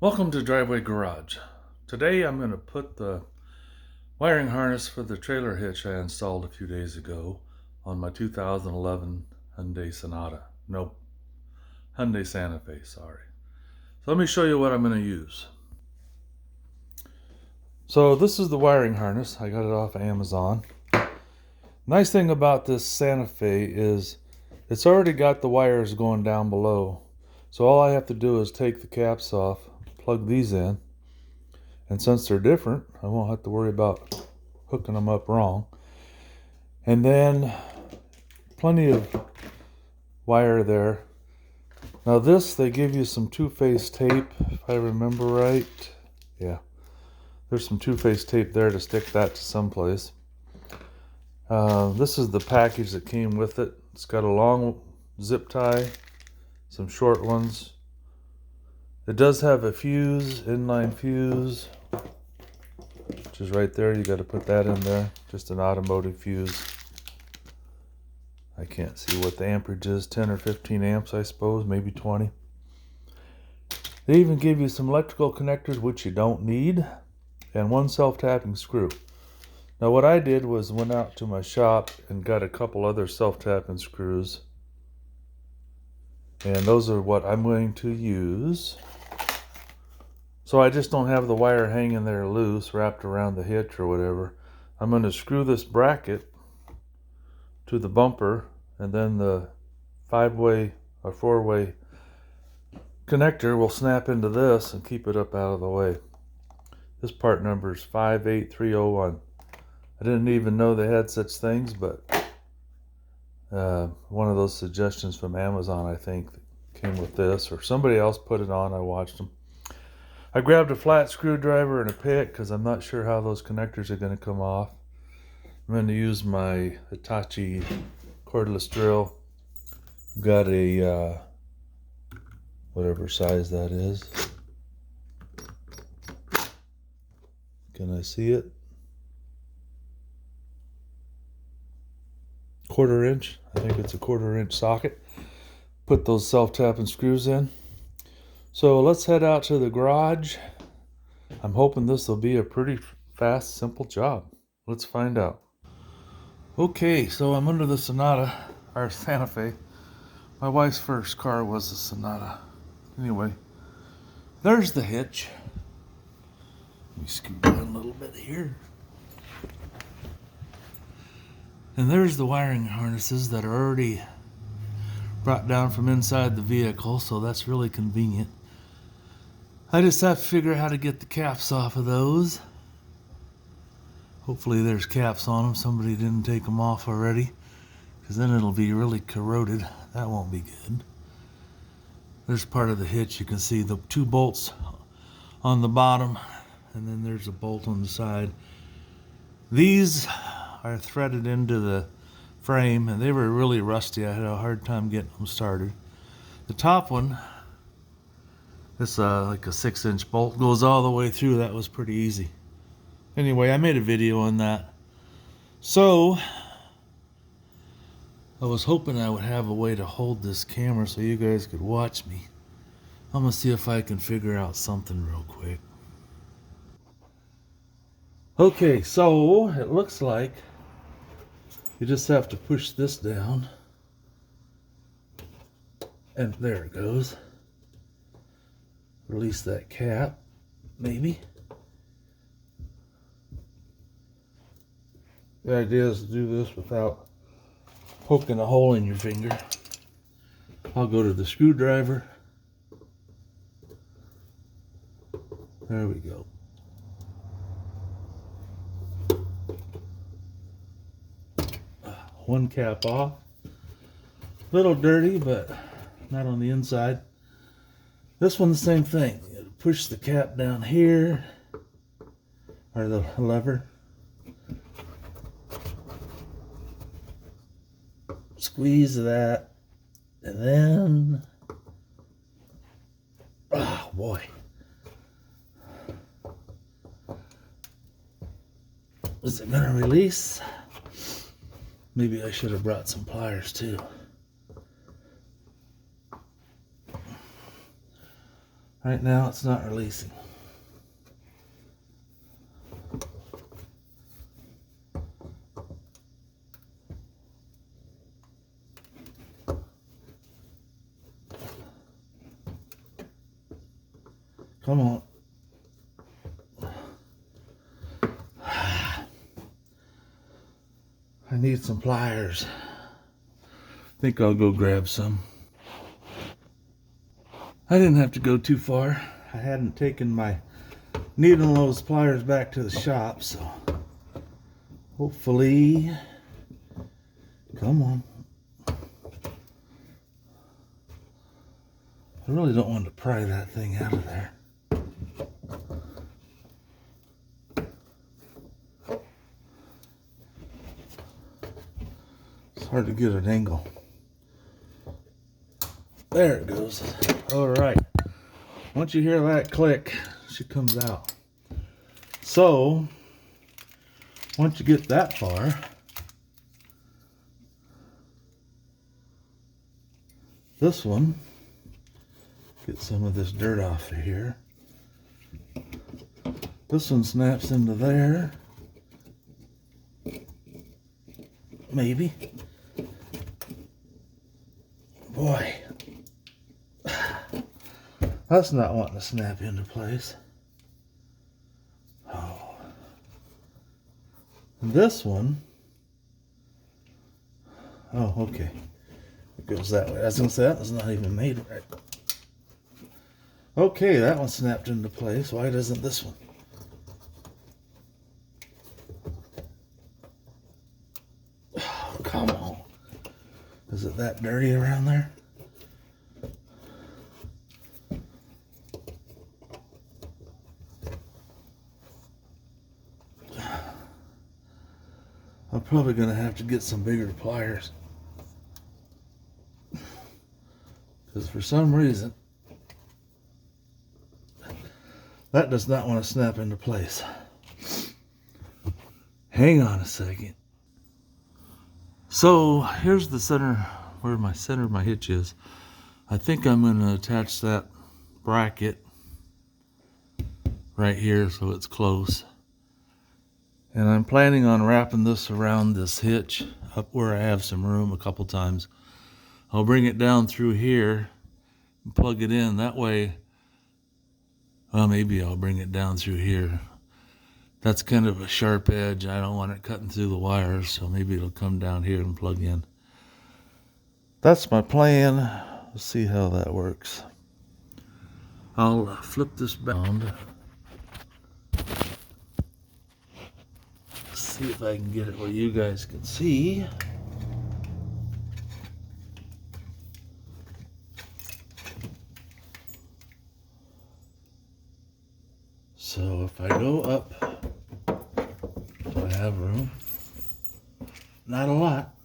Welcome to Driveway Garage. Today I'm going to put the wiring harness for the trailer hitch I installed a few days ago on my 2011 Hyundai Sonata. Nope, Hyundai Santa Fe, sorry. So let me show you what I'm going to use. So this is the wiring harness. I got it off Amazon. Nice thing about this Santa Fe is it's already got the wires going down below. So all I have to do is take the caps off, plug these in, and since they're different, I won't have to worry about hooking them up wrong. And then plenty of wire there. Now this, they give you some two-phase tape, if I remember right. Yeah, there's some two-phase tape there to stick that to someplace. This is the package that came with it. It's got a long zip tie, some short ones. It does have a fuse, inline fuse, which is right there. You got to put that in there. Just an automotive fuse. I can't see what the amperage is, 10 or 15 amps, I suppose, maybe 20. They even give you some electrical connectors, which you don't need, and one self-tapping screw. Now what I did was went out to my shop and got a couple other self-tapping screws. And those are what I'm going to use. So I just don't have the wire hanging there loose, wrapped around the hitch or whatever. I'm going to screw this bracket to the bumper, and then the 5-way or 4-way connector will snap into this and keep it up out of the way. This part number is 58301. I didn't even know they had such things, but one of those suggestions from Amazon, I think, came with this, or somebody else put it on. I watched them. I grabbed a flat screwdriver and a pick because I'm not sure how those connectors are going to come off. I'm going to use my Hitachi cordless drill. I've got a whatever size that is. Can I see it? 1/4 inch. I think it's a 1/4 inch socket. Put those self-tapping screws in. So let's head out to the garage. I'm hoping this will be a pretty fast, simple job. Let's find out. Okay, so I'm under the Sonata, or Santa Fe. My wife's first car was a Sonata. Anyway, there's the hitch. Let me scoot down a little bit here. And there's the wiring harnesses that are already brought down from inside the vehicle, so that's really convenient. I just have to figure out how to get the caps off of those. Hopefully there's caps on them. Somebody didn't take them off already, because then it'll be really corroded. That won't be good. There's part of the hitch. You can see the 2 bolts on the bottom, and then there's a bolt on the side. These are threaded into the frame, and they were really rusty. I had a hard time getting them started. The top one, it's like a 6-inch bolt, goes all the way through. That was pretty easy. Anyway, I made a video on that. So I was hoping I would have a way to hold this camera so you guys could watch me. I'm gonna see if I can figure out something real quick. Okay, so it looks like you just have to push this down, and there it goes. Release that cap, maybe. The idea is to do this without poking a hole in your finger. I'll go to the screwdriver. There we go. One cap off. Little dirty, but not on the inside. This one, the same thing. You gotta push the cap down here, or the lever. Squeeze that, and then, oh boy. Is it gonna release? Maybe I should have brought some pliers too. Right now it's not releasing. Come on. I need some pliers. I think I'll go grab some. I didn't have to go too far. I hadn't taken my needle nose pliers back to the shop, so hopefully, come on. I really don't want to pry that thing out of there. It's hard to get an angle. There it goes. All right. Once you hear that click, she comes out. So, once you get that far, this one, get some of this dirt off of here. This one snaps into there. Maybe. Boy. That's not wanting to snap into place. Oh. And this one. Oh, okay. It goes that way. I was going to say that was not even made right. Okay, that one snapped into place. Why doesn't this one? Oh, come on. Is it that dirty around there? I'm probably going to have to get some bigger pliers. Because for some reason, that does not want to snap into place. Hang on a second. So here's the center, where my center of my hitch is. I think I'm going to attach that bracket right here so it's close. And I'm planning on wrapping this around this hitch up where I have some room a couple times. I'll bring it down through here and plug it in. That way, well, maybe I'll bring it down through here. That's kind of a sharp edge. I don't want it cutting through the wires, so maybe it'll come down here and plug in. That's my plan. Let's see how that works. I'll flip this bound. See if I can get it where you guys can see. So if I go up, do I have room? Not a lot.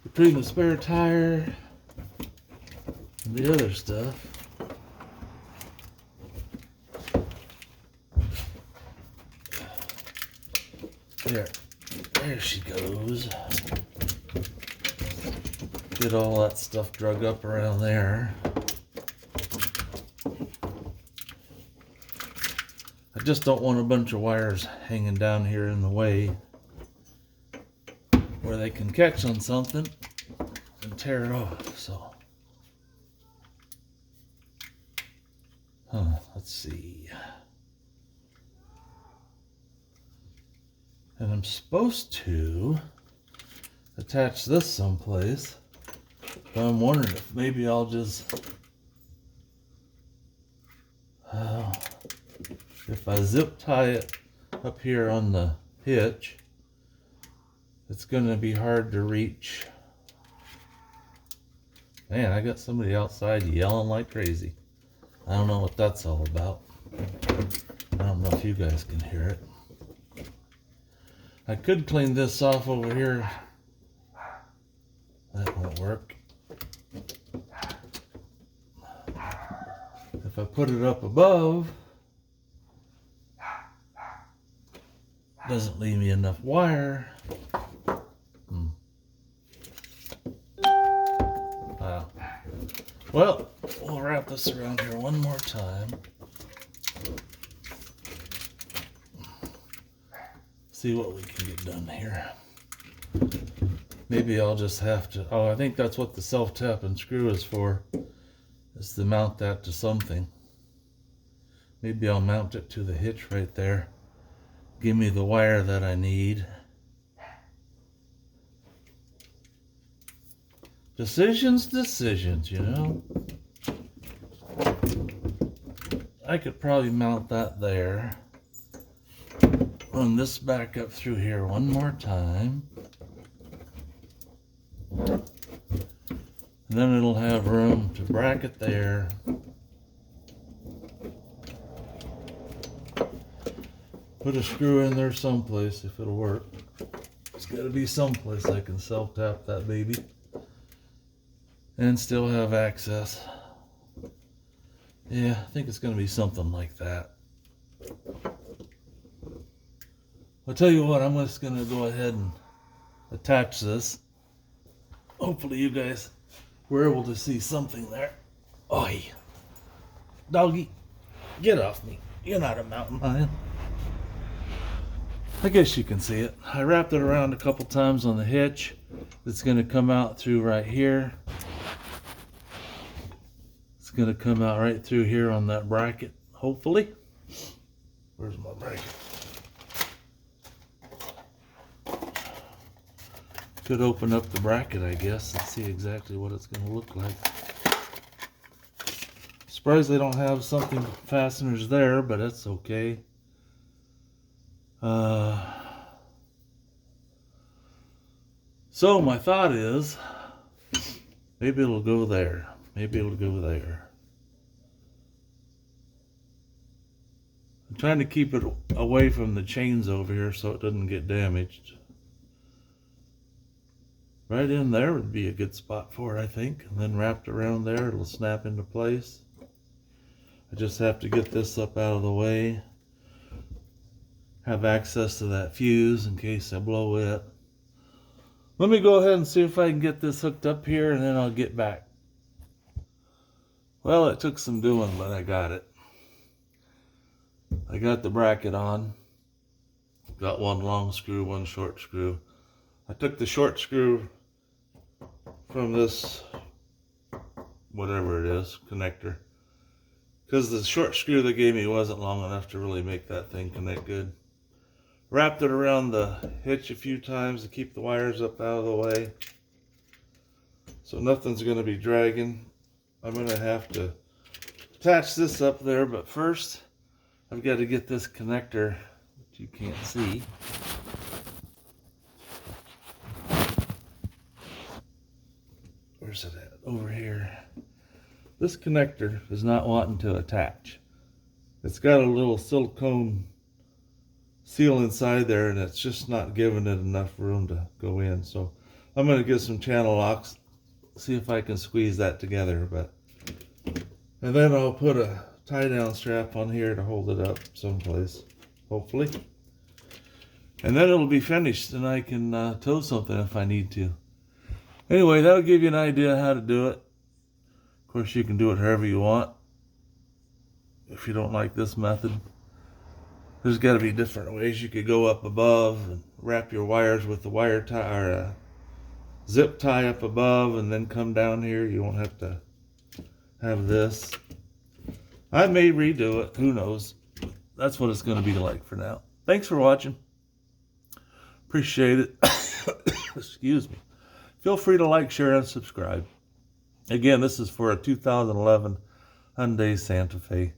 Between the spare tire and the other stuff, there she goes. Get all that stuff drug up around there. I just don't want a bunch of wires hanging down here in the way where they can catch on something and tear it off. So, let's see. And I'm supposed to attach this someplace. But I'm wondering if maybe I'll just, if I zip tie it up here on the hitch, it's going to be hard to reach. Man, I got somebody outside yelling like crazy. I don't know what that's all about. I don't know if you guys can hear it. I could clean this off over here. That won't work. If I put it up above, Doesn't leave me enough wire. Wow. Well, we'll wrap this around here one more time. See what we can get done here. Maybe I'll just have to, oh, I think that's what the self-tapping screw is for, is to mount that to something. Maybe I'll mount it to the hitch right there. Give me the wire that I need. Decisions, you know. I could probably mount that there. Run this back up through here one more time. And then it'll have room to bracket there. Put a screw in there someplace if it'll work. It's got to be someplace I can self-tap that baby and still have access. Yeah, I think it's going to be something like that. I'll tell you what, I'm just going to go ahead and attach this. Hopefully you guys were able to see something there. Oi! Doggy, get off me. You're not a mountain lion. I guess you can see it. I wrapped it around a couple times on the hitch. It's going to come out through right here. It's going to come out right through here on that bracket, hopefully. Where's my bracket? Could open up the bracket, I guess, and see exactly what it's going to look like. Surprised they don't have something fasteners there, but that's okay. So my thought is, maybe it'll go there. Maybe it'll go there. I'm trying to keep it away from the chains over here so it doesn't get damaged. Right in there would be a good spot for it, I think. And then wrapped around there, it'll snap into place. I just have to get this up out of the way. Have access to that fuse in case I blow it. Let me go ahead and see if I can get this hooked up here, and then I'll get back. Well, it took some doing, but I got it. I got the bracket on. Got one long screw, one short screw. I took the short screw from this, whatever it is, connector, because the short screw they gave me wasn't long enough to really make that thing connect good. Wrapped it around the hitch a few times to keep the wires up out of the way, so nothing's going to be dragging. I'm going to have to attach this up there, but first I've got to get this connector, which you can't see. Where's it at? Over here. This connector is not wanting to attach. It's got a little silicone seal inside there, and it's just not giving it enough room to go in. So I'm going to get some channel locks, see if I can squeeze that together. And then I'll put a tie down strap on here to hold it up someplace, hopefully. And then it'll be finished, and I can tow something if I need to. Anyway, that'll give you an idea how to do it. Of course, you can do it however you want. If you don't like this method, there's got to be different ways. You could go up above and wrap your wires with the wire tie or a zip tie up above and then come down here. You won't have to have this. I may redo it. Who knows? That's what it's going to be like for now. Thanks for watching. Appreciate it. Excuse me. Feel free to like, share, and subscribe. Again, this is for a 2011 Hyundai Santa Fe.